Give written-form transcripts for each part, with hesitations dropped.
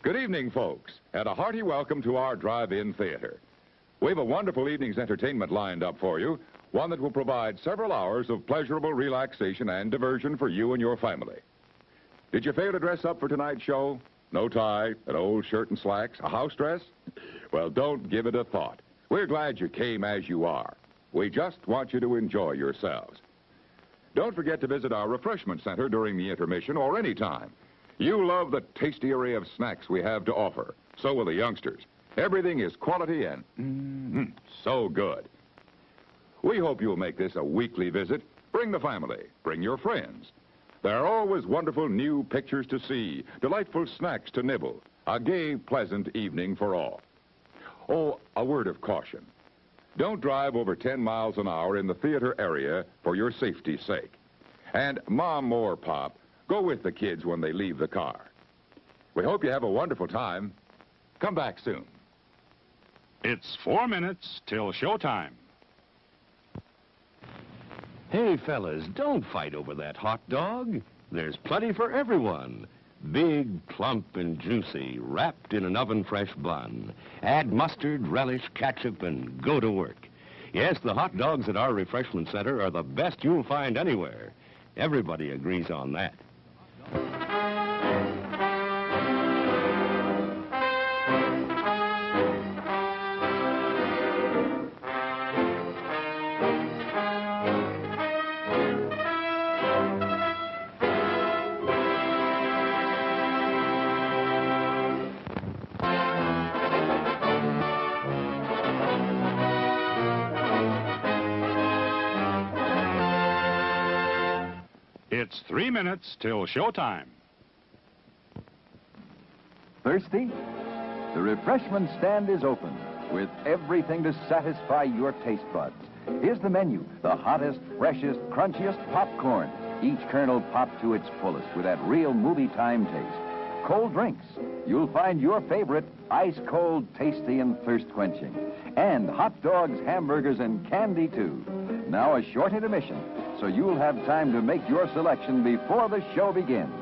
Good evening, folks, and a hearty welcome to our drive-in theater. We have a wonderful evening's entertainment lined up for you, one that will provide several hours of pleasurable relaxation and diversion for you and your family. Did you fail to dress up for tonight's show? No tie, an old shirt and slacks, a house dress? Well, don't give it a thought. We're glad you came as you are. We just want you to enjoy yourselves. Don't forget to visit our refreshment center during the intermission or any time. You love the tasty array of snacks we have to offer. So will the youngsters. Everything is quality and so good. We hope you'll make this a weekly visit. Bring the family. Bring your friends. There are always wonderful new pictures to see, delightful snacks to nibble, a gay, pleasant evening for all. Oh, a word of caution. Don't drive over 10 miles an hour in the theater area for your safety's sake. And Mom or Pop, go with the kids when they leave the car. We hope you have a wonderful time. Come back soon. It's 4 minutes till showtime. Hey, fellas, don't fight over that hot dog. There's plenty for everyone. Big, plump, and juicy, wrapped in an oven-fresh bun. Add mustard, relish, ketchup, and go to work. Yes, the hot dogs at our refreshment center are the best you'll find anywhere. Everybody agrees on that. It's 3 minutes till showtime. Thirsty? The refreshment stand is open with everything to satisfy your taste buds. Here's the menu: the hottest, freshest, crunchiest popcorn, each kernel popped to its fullest with that real movie time taste. Cold drinks. You'll find your favorite ice cold, tasty, and thirst quenching. And hot dogs, hamburgers, and candy too. Now a short intermission, so you'll have time to make your selection before the show begins.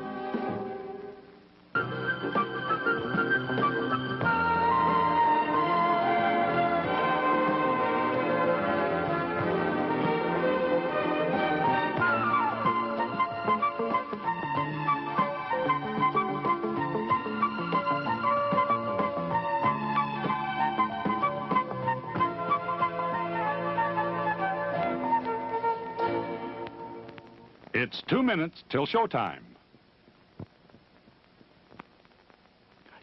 It's 2 minutes till showtime.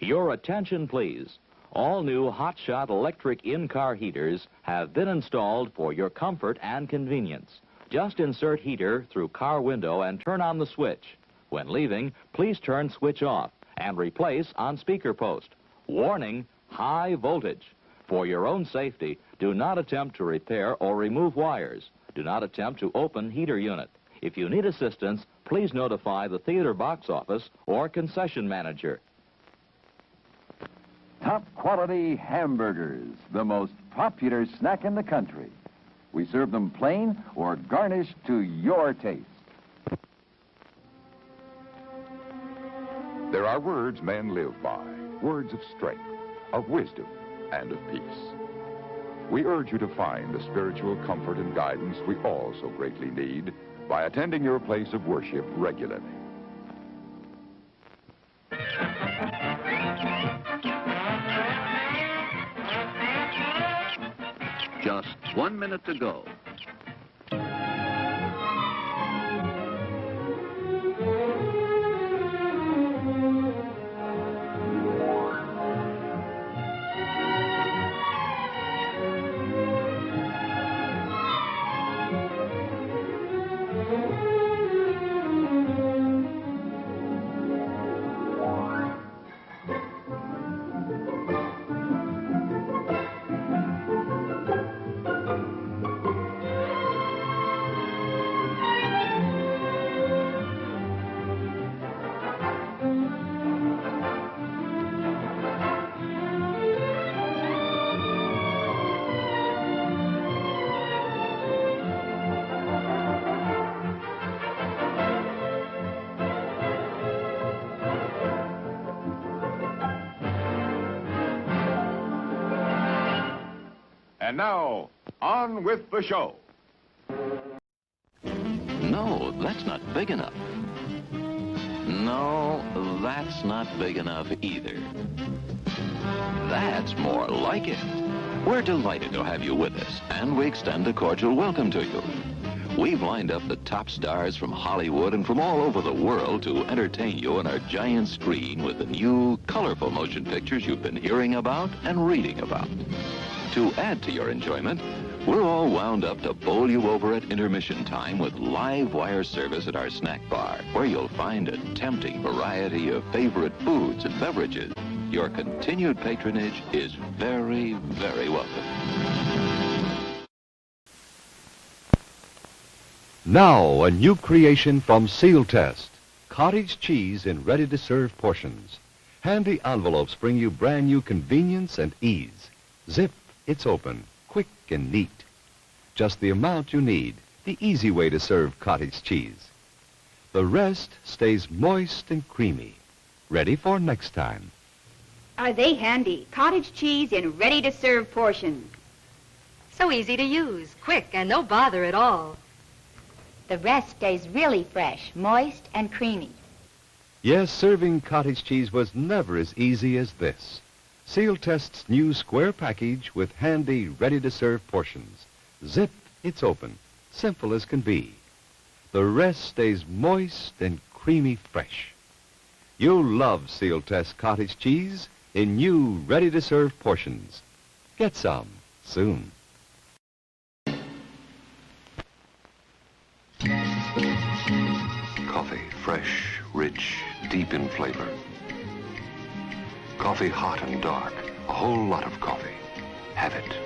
Your attention, please. All new hotshot electric in-car heaters have been installed for your comfort and convenience. Just insert heater through car window and turn on the switch. When leaving, please turn switch off and replace on speaker post. Warning, high voltage. For your own safety, do not attempt to repair or remove wires. Do not attempt to open heater unit. If you need assistance, please notify the theater box office or concession manager. Top quality hamburgers, the most popular snack in the country. We serve them plain or garnished to your taste. There are words men live by, words of strength, of wisdom, and of peace. We urge you to find the spiritual comfort and guidance we all so greatly need by attending your place of worship regularly. Just 1 minute to go. And now, on with the show. No, that's not big enough. No, that's not big enough either. That's more like it. We're delighted to have you with us, and we extend a cordial welcome to you. We've lined up the top stars from Hollywood and from all over the world to entertain you on our giant screen with the new, colorful motion pictures you've been hearing about and reading about. To add to your enjoyment, we're all wound up to bowl you over at intermission time with live wire service at our snack bar, where you'll find a tempting variety of favorite foods and beverages. Your continued patronage is very, very welcome. Now, a new creation from Seal Test. Cottage cheese in ready-to-serve portions. Handy envelopes bring you brand new convenience and ease. Zip, it's open, quick and neat. Just the amount you need, the easy way to serve cottage cheese. The rest stays moist and creamy. Ready for next time. Are they handy? Cottage cheese in ready-to-serve portions. So easy to use, quick, and no bother at all. The rest stays really fresh, moist, and creamy. Yes, serving cottage cheese was never as easy as this. Seal Test's new square package with handy, ready-to-serve portions. Zip, it's open, simple as can be. The rest stays moist and creamy fresh. You'll love Seal Test cottage cheese in new, ready-to-serve portions. Get some soon. Coffee, fresh, rich, deep in flavor. Coffee hot and dark, a whole lot of coffee. Have it.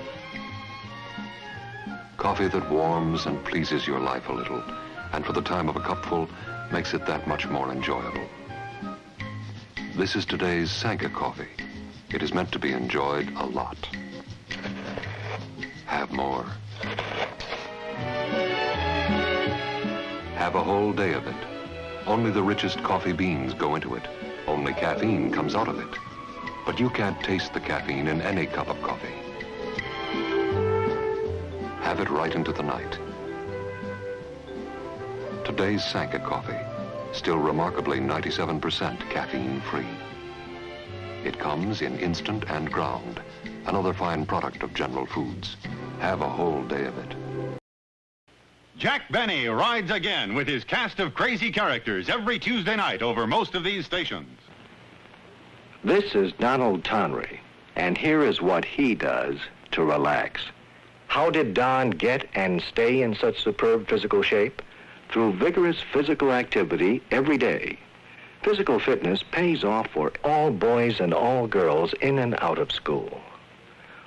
Coffee that warms and pleases your life a little, and for the time of a cupful, makes it that much more enjoyable. This is today's Sanka coffee. It is meant to be enjoyed a lot. Have more. Have a whole day of it. Only the richest coffee beans go into it. Only caffeine comes out of it. But you can't taste the caffeine in any cup of coffee. Have it right into the night. Today's Sanka coffee, still remarkably 97% caffeine-free. It comes in instant and ground, another fine product of General Foods. Have a whole day of it. Jack Benny rides again with his cast of crazy characters every Tuesday night over most of these stations. This is Donald Tonry, and here is what he does to relax. How did Don get and stay in such superb physical shape? Through vigorous physical activity every day. Physical fitness pays off for all boys and all girls in and out of school.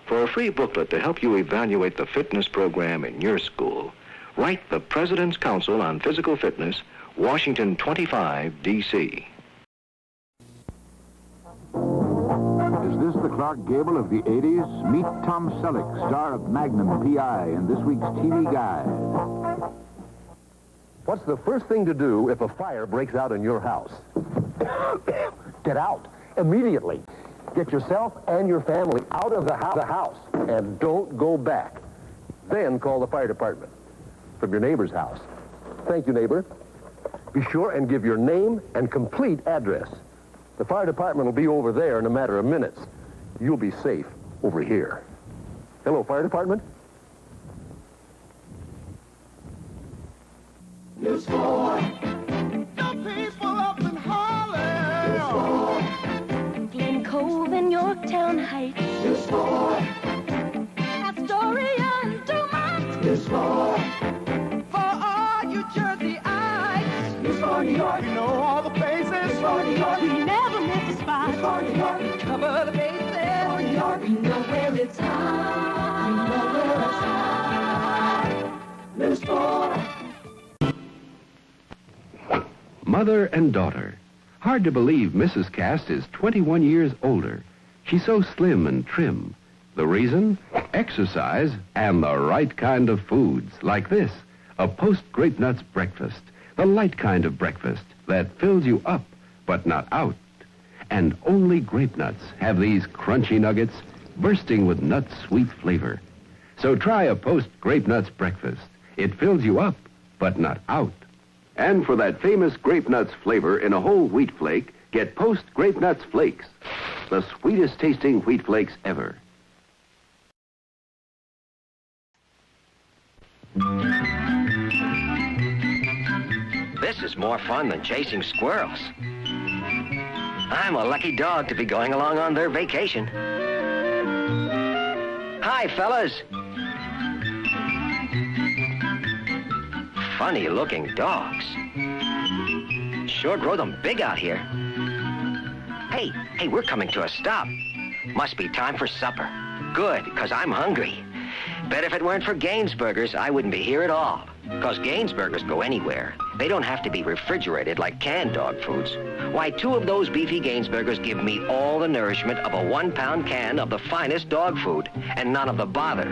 For a free booklet to help you evaluate the fitness program in your school, write the President's Council on Physical Fitness, Washington 25, D.C. Is this the Clark Gable of the 80s? Meet Tom Selleck, star of Magnum P.I. in this week's TV Guide. What's the first thing to do if a fire breaks out in your house? Get out immediately. Get yourself and your family out of the house and don't go back. Then call the fire department from your neighbor's house. Thank you, neighbor. Be sure and give your name and complete address. The fire department will be over there in a matter of minutes. You'll be safe over here. Hello, fire department? News 4. The people up in Harlem. News 4. Glen Cove and Yorktown Heights. News 4. Astoria and Dumont. News 4. For all you Jerseyites. News 4 New York. We know all the places. News 4 New York. We never miss a spot. News 4 New York. We cover the bases. News 4 New York. We know where it's hot. We know where it's hot. News 4. Mother and daughter. Hard to believe Mrs. Cast is 21 years older. She's so slim and trim. The reason? Exercise and the right kind of foods, like this, a post-grape nuts breakfast, the light kind of breakfast that fills you up, but not out. And only grape nuts have these crunchy nuggets bursting with nut sweet flavor. So try a Post Grape Nuts breakfast. It fills you up, but not out. And for that famous Grape Nuts flavor in a whole wheat flake, get Post Grape Nuts Flakes, the sweetest tasting wheat flakes ever. This is more fun than chasing squirrels. I'm a lucky dog to be going along on their vacation. Hi, fellas. Funny-looking dogs. Sure grow them big out here. Hey, we're coming to a stop. Must be time for supper. Good, because I'm hungry. Bet if it weren't for Gainsburgers, I wouldn't be here at all. Because Gainsburgers go anywhere. They don't have to be refrigerated like canned dog foods. Why, 2 of those beefy Gainsburgers give me all the nourishment of a 1-pound can of the finest dog food, and none of the bother.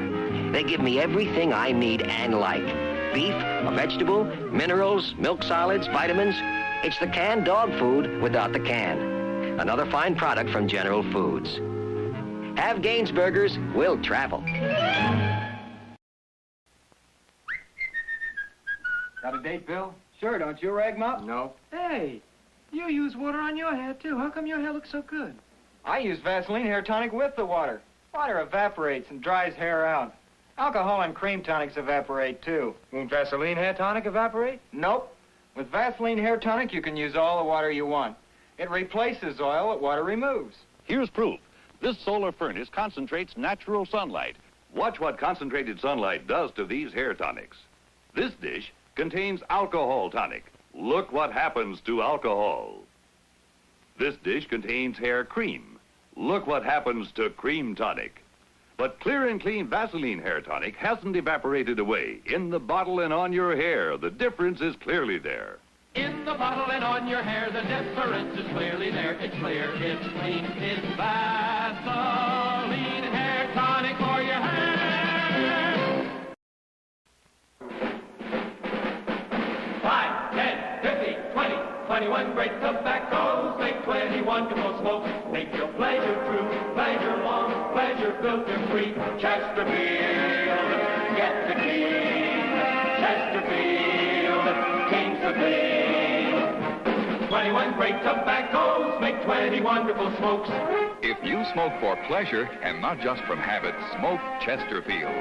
They give me everything I need and like. Beef, a vegetable, minerals, milk solids, vitamins. It's the canned dog food without the can. Another fine product from General Foods. Have Gainsburgers, we'll travel. Got a date, Bill? Sure, don't you, Ragmuff? No. Hey, you use water on your hair, too. How come your hair looks so good? I use Vaseline hair tonic with the water. Water evaporates and dries hair out. Alcohol and cream tonics evaporate, too. Won't Vaseline hair tonic evaporate? Nope. With Vaseline hair tonic, you can use all the water you want. It replaces oil that water removes. Here's proof. This solar furnace concentrates natural sunlight. Watch what concentrated sunlight does to these hair tonics. This dish contains alcohol tonic. Look what happens to alcohol. This dish contains hair cream. Look what happens to cream tonic. But clear and clean Vaseline hair tonic hasn't evaporated away. In the bottle and on your hair, the difference is clearly there. In the bottle and on your hair, the difference is clearly there. It's clear, it's clean, it's Vaseline hair tonic for your hair. 5, 10, 15, 20, 21 great tobaccos make 20 wonderful smokes. Make your pleasure true, pleasure long, pleasure filter-free. Chesterfield, get the key. Chesterfield, king's the thing. 21 great tobaccos make 20 wonderful smokes. If you smoke for pleasure and not just from habit, smoke Chesterfield.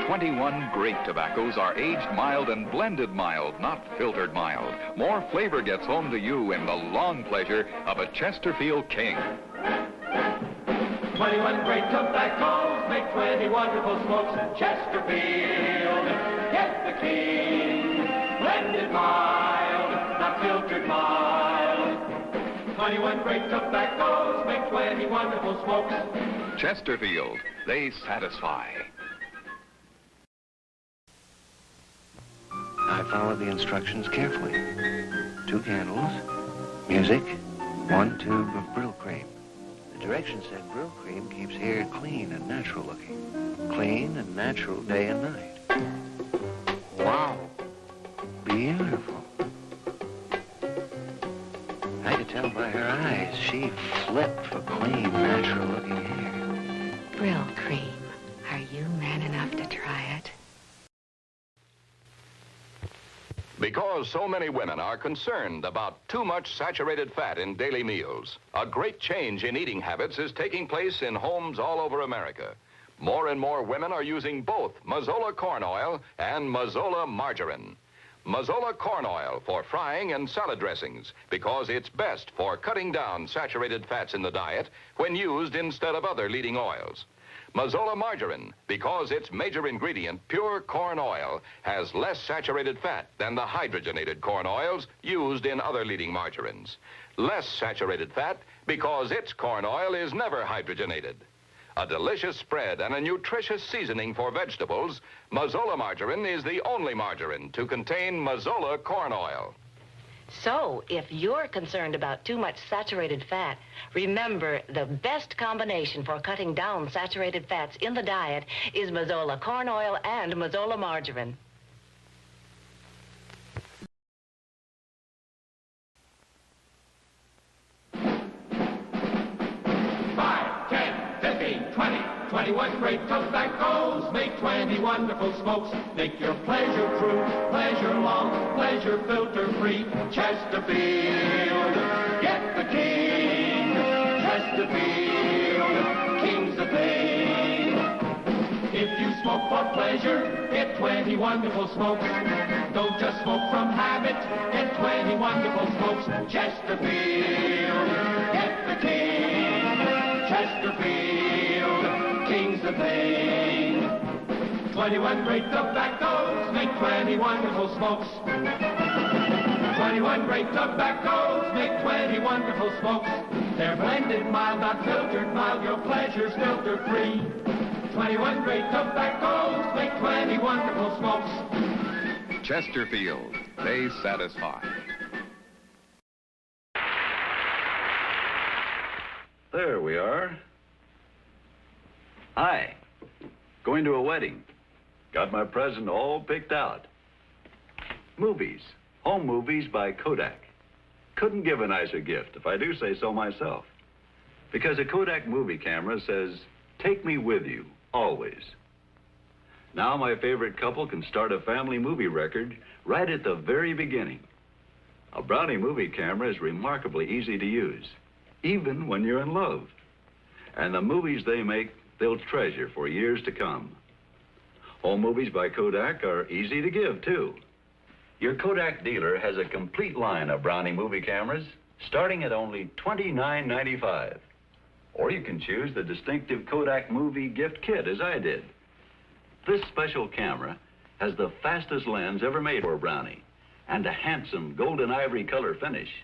21 great tobaccos are aged mild and blended mild, not filtered mild. More flavor gets home to you in the long pleasure of a Chesterfield King. 21 great tobaccos make 20 wonderful smokes. Chesterfield, get the king. Blended mild, not filtered mild. 21 great tobaccos make 20 wonderful smokes. Chesterfield, they satisfy. I followed the instructions carefully. 2 candles, music, 1 tube of Brill cream. The directions said Brill cream keeps hair clean and natural looking. Clean and natural day and night. Wow. Beautiful. I could tell by her eyes she flipped for clean, natural looking hair. Brill cream. Are you man enough to try it? Because so many women are concerned about too much saturated fat in daily meals, a great change in eating habits is taking place in homes all over America. More and more women are using both Mazola corn oil and Mazola margarine. Mazola corn oil for frying and salad dressings because it's best for cutting down saturated fats in the diet when used instead of other leading oils. Mazola margarine, because its major ingredient, pure corn oil, has less saturated fat than the hydrogenated corn oils used in other leading margarines. Less saturated fat because its corn oil is never hydrogenated. A delicious spread and a nutritious seasoning for vegetables, Mazola margarine is the only margarine to contain Mazola corn oil. So, if you're concerned about too much saturated fat, remember the best combination for cutting down saturated fats in the diet is Mazola corn oil and Mazola margarine. 21 great tobaccos make 20 wonderful smokes. Make your pleasure true, pleasure long, pleasure filter free. Chesterfield, get the king. Chesterfield, king's the thing. If you smoke for pleasure, get 20 wonderful smokes. Don't just smoke from habit, get 20 wonderful smokes. Chesterfield, get the king. Chesterfield, king's the thing. 21 great tobaccos make 20 wonderful smokes. 21 great tobaccos make 20 wonderful smokes. They're blended mild, not filtered mild, your pleasure's filter free. 21 great tobaccos make 20 wonderful smokes. Chesterfield, they satisfy. There we are. Hi. Going to a wedding. Got my present all picked out. Movies. Home movies by Kodak. Couldn't give a nicer gift, if I do say so myself. Because a Kodak movie camera says, take me with you, always. Now my favorite couple can start a family movie record right at the very beginning. A Brownie movie camera is remarkably easy to use, even when you're in love. And the movies they make, they'll treasure for years to come. Home movies by Kodak are easy to give, too. Your Kodak dealer has a complete line of Brownie movie cameras, starting at only $29.95. Or you can choose the distinctive Kodak movie gift kit, as I did. This special camera has the fastest lens ever made for a Brownie and a handsome golden ivory color finish.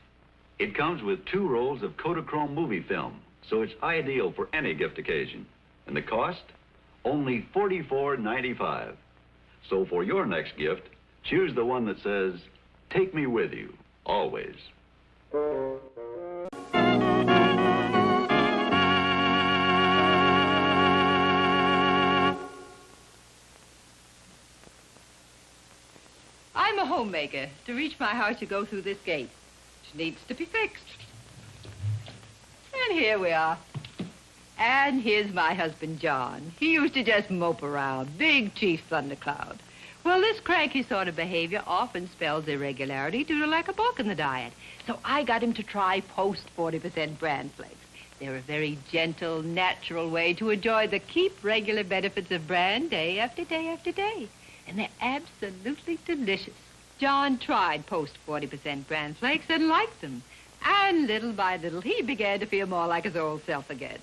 It comes with 2 rolls of Kodachrome movie film, so it's ideal for any gift occasion. And the cost? Only $44.95. So for your next gift, choose the one that says, take me with you, always. I'm a homemaker. To reach my house, you go through this gate, which needs to be fixed. And here we are. And here's my husband, John. He used to just mope around, big chief thundercloud. Well, this cranky sort of behavior often spells irregularity due to lack of bulk in the diet. So I got him to try Post 40% bran flakes. They're a very gentle, natural way to enjoy the keep regular benefits of bran day after day after day. And they're absolutely delicious. John tried Post 40% bran flakes and liked them. And little by little, he began to feel more like his old self again.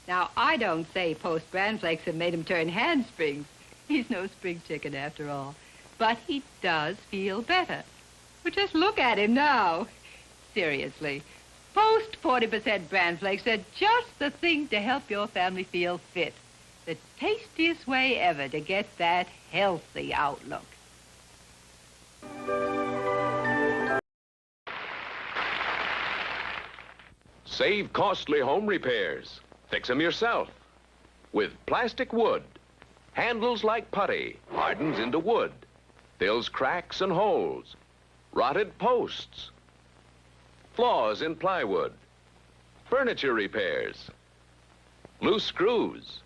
Now, I don't say Post bran flakes have made him turn handsprings. He's no spring chicken after all. But he does feel better. Well, just look at him now. Seriously, Post 40% bran flakes are just the thing to help your family feel fit. The tastiest way ever to get that healthy outlook. Save costly home repairs. Fix them yourself. With plastic wood. Handles like putty. Hardens into wood. Fills cracks and holes. Rotted posts. Flaws in plywood. Furniture repairs. Loose screws.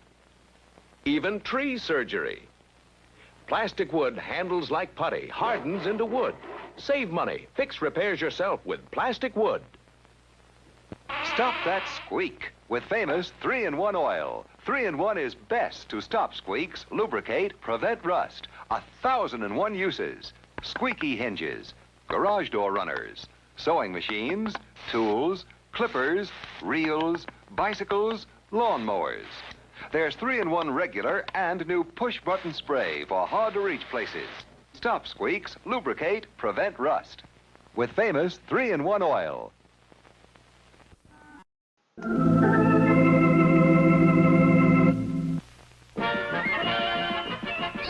Even tree surgery. Plastic wood handles like putty. Hardens into wood. Save money. Fix repairs yourself with plastic wood. Stop that squeak with famous 3-in-1 oil. 3-in-1 is best to stop squeaks, lubricate, prevent rust. 1,001 uses. Squeaky hinges, garage door runners, sewing machines, tools, clippers, reels, bicycles, lawnmowers. There's 3-in-1 regular and new push-button spray for hard-to-reach places. Stop squeaks, lubricate, prevent rust. With famous 3-in-1 oil.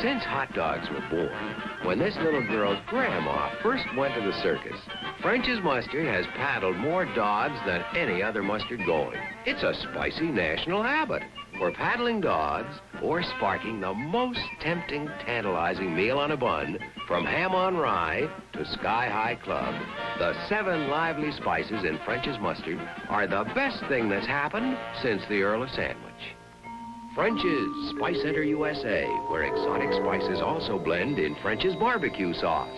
Since hot dogs were born, when this little girl's grandma first went to the circus, French's Mustard has paddled more dogs than any other mustard going. It's a spicy national habit for paddling dogs or sparking the most tempting, tantalizing meal on a bun, from ham on rye to sky-high club. The 7 lively spices in French's Mustard are the best thing that's happened since the Earl of Sandwich. French's, Spice Center USA, where exotic spices also blend in French's barbecue sauce.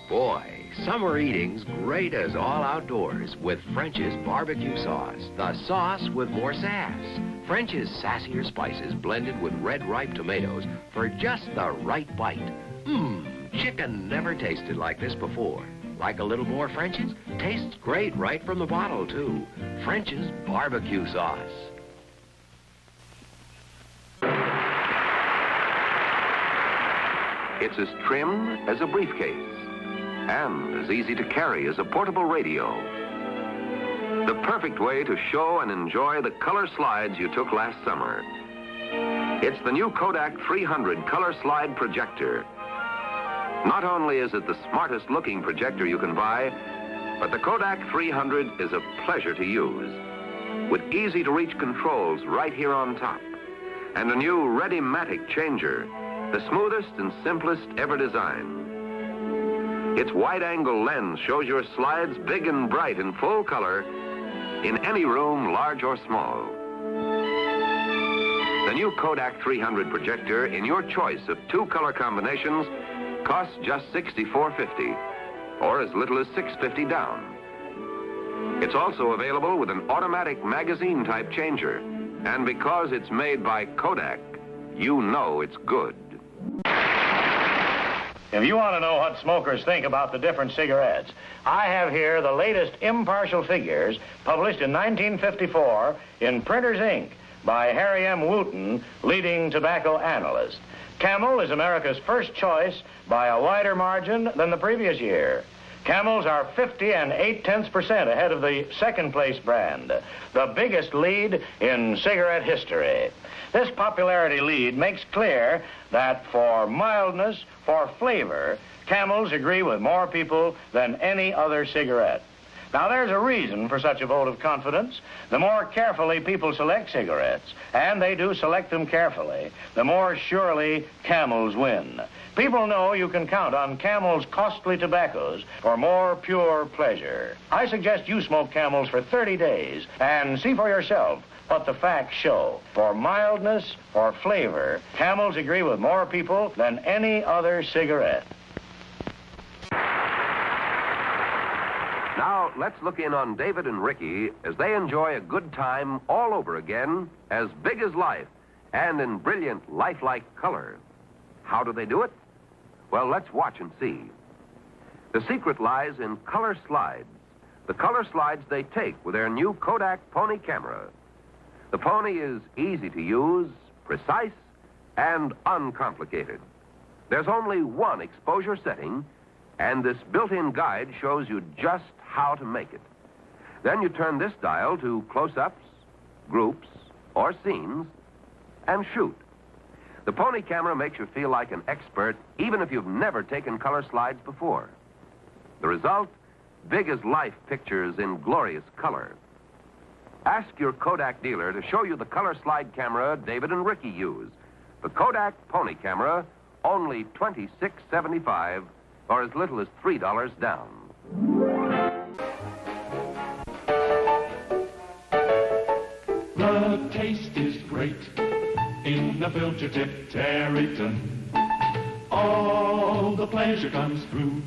Boy, summer eating's great as all outdoors with French's barbecue sauce. The sauce with more sass. French's sassier spices blended with red ripe tomatoes for just the right bite. Chicken never tasted like this before. Like a little more French's? Tastes great right from the bottle, too. French's barbecue sauce. It's as trim as a briefcase and as easy to carry as a portable radio. The perfect way to show and enjoy the color slides you took last summer. It's the new Kodak 300 color slide projector. Not only is it the smartest looking projector you can buy, but the Kodak 300 is a pleasure to use. With easy to reach controls right here on top. And a new Ready-Matic changer, the smoothest and simplest ever designed. Its wide-angle lens shows your slides big and bright in full color in any room, large or small. The new Kodak 300 projector in your choice of 2 color combinations costs just $64.50 or as little as $6.50 down. It's also available with an automatic magazine-type changer. And because it's made by Kodak, you know it's good. If you want to know what smokers think about the different cigarettes, I have here the latest impartial figures published in 1954 in Printer's Ink by Harry M. Wooten, leading tobacco analyst. Camel is America's first choice by a wider margin than the previous year. Camels are 50 8/10% ahead of the second-place brand, the biggest lead in cigarette history. This popularity lead makes clear that for mildness, for flavor, Camels agree with more people than any other cigarette. Now, there's a reason for such a vote of confidence. The more carefully people select cigarettes, and they do select them carefully, the more surely Camels win. People know you can count on Camel's costly tobaccos for more pure pleasure. I suggest you smoke Camels for 30 days and see for yourself what the facts show. For mildness, for flavor, Camels agree with more people than any other cigarette. Now, let's look in on David and Ricky as they enjoy a good time all over again, as big as life, and in brilliant, lifelike color. How do they do it? Well, let's watch and see. The secret lies in color slides. The color slides they take with their new Kodak Pony camera. The Pony is easy to use, precise, and uncomplicated. There's only one exposure setting, and this built-in guide shows you just how to make it. Then you turn this dial to close-ups, groups, or scenes, and shoot. The Pony camera makes you feel like an expert, even if you've never taken color slides before. The result? Big-as-life pictures in glorious color. Ask your Kodak dealer to show you the color slide camera David and Ricky use. The Kodak Pony camera, only $26.75, or as little as $3 down. The taste is great in the filter tip Tarryton. All the pleasure comes through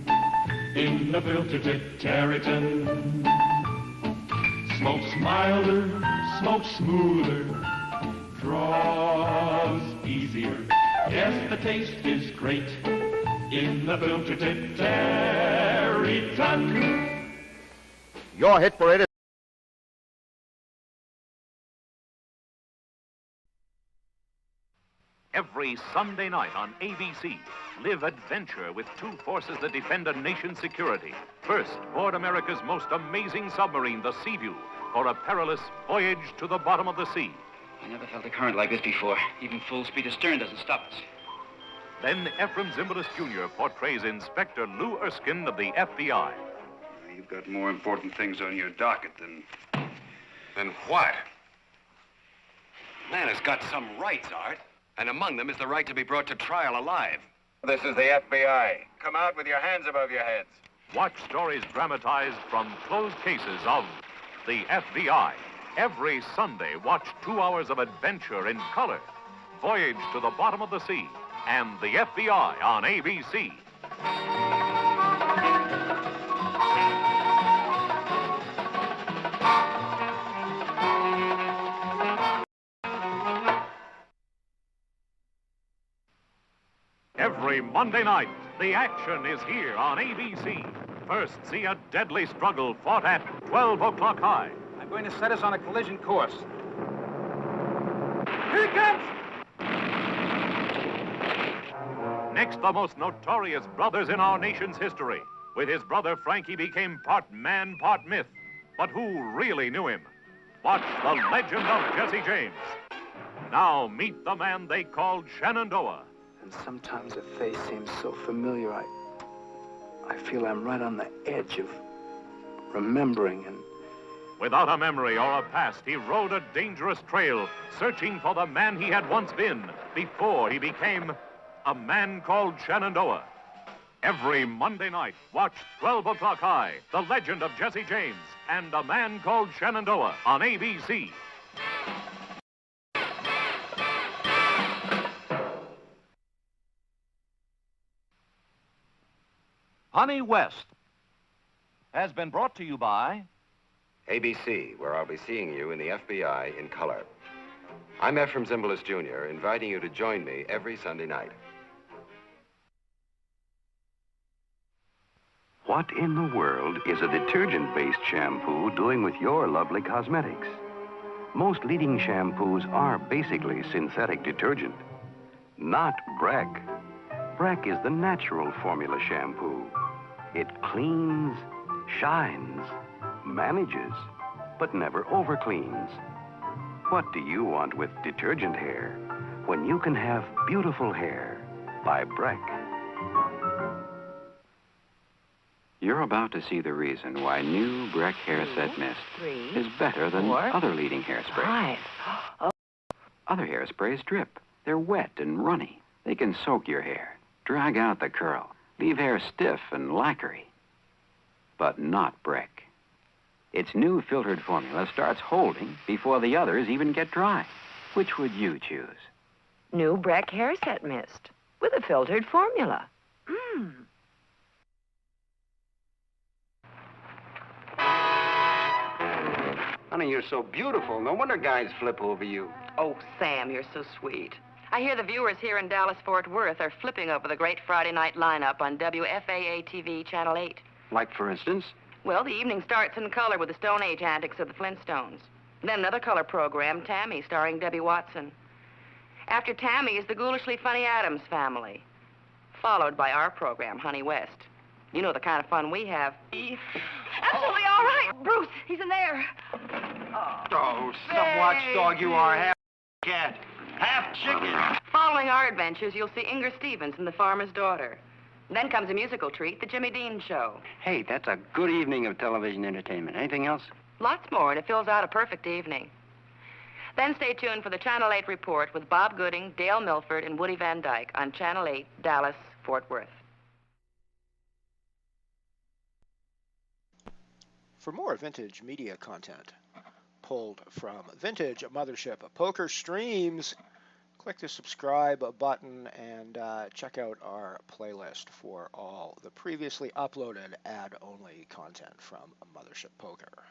in the filter tip Tarryton. Smokes milder, smokes smoother, draws easier. Yes, the taste is great in the filter tip Tarryton. Your hit for it is... Every Sunday night on ABC, live adventure with 2 forces that defend a nation's security. First, board America's most amazing submarine, the Seaview, for a perilous voyage to the bottom of the sea. I never felt a current like this before. Even full speed astern doesn't stop us. Then Ephraim Zimbalist Jr. portrays Inspector Lou Erskine of the FBI. You've got more important things on your docket than... Then what? Man has got some rights, Art. And among them is the right to be brought to trial alive. This is the FBI. Come out with your hands above your heads. Watch stories dramatized from closed cases of the FBI. Every Sunday, watch 2 hours of adventure in color. Voyage to the Bottom of the Sea and the FBI on ABC. Every Monday night, the action is here on ABC. First, see a deadly struggle fought at 12 o'clock high. I'm going to set us on a collision course. Here he comes! Next, the most notorious brothers in our nation's history. With his brother, Frank, he became part man, part myth. But who really knew him? Watch The Legend of Jesse James. Now, meet the man they called Shenandoah. And sometimes a face seems so familiar, I feel I'm right on the edge of remembering and... Without a memory or a past, he rode a dangerous trail, searching for the man he had once been, before he became a man called Shenandoah. Every Monday night, watch 12 o'clock high, The Legend of Jesse James and A Man Called Shenandoah on ABC. Honey West has been brought to you by ABC, where I'll be seeing you in the FBI in color. I'm Ephraim Zimbalist Jr., inviting you to join me every Sunday night. What in the world is a detergent-based shampoo doing with your lovely cosmetics? Most leading shampoos are basically synthetic detergent. Not Breck. Breck is the natural formula shampoo. It cleans, shines, manages, but never overcleans. What do you want with detergent hair when you can have beautiful hair by Breck? You're about to see the reason why new Breck Hair Set Mist is better than other leading hairspray. Other hairsprays drip. They're wet and runny. They can soak your hair, drag out the curl, leave hair stiff and lacquery. But not Breck. Its new filtered formula starts holding before the others even get dry. Which would you choose? New Breck Hair Set Mist with a filtered formula. Honey, you're so beautiful. No wonder guys flip over you. Oh, Sam, you're so sweet. I hear the viewers here in Dallas-Fort Worth are flipping over the great Friday night lineup on WFAA-TV Channel 8. Like, for instance? Well, the evening starts in color with the Stone Age antics of the Flintstones. Then another color program, Tammy, starring Debbie Watson. After Tammy is the ghoulishly funny Addams Family, followed by our program, Honey West. You know the kind of fun we have. Absolutely all right. Bruce, he's in there. Oh, some watchdog you are. Half cat, half chicken. Following our adventures, you'll see Inger Stevens in The Farmer's Daughter. Then comes a musical treat, The Jimmy Dean Show. Hey, that's a good evening of television entertainment. Anything else? Lots more, and it fills out a perfect evening. Then stay tuned for the Channel 8 report with Bob Gooding, Dale Milford, and Woody Van Dyke on Channel 8, Dallas, Fort Worth. For more vintage media content pulled from vintage MotherShip Poker streams, click the subscribe button and check out our playlist for all the previously uploaded ad-only content from MotherShip Poker.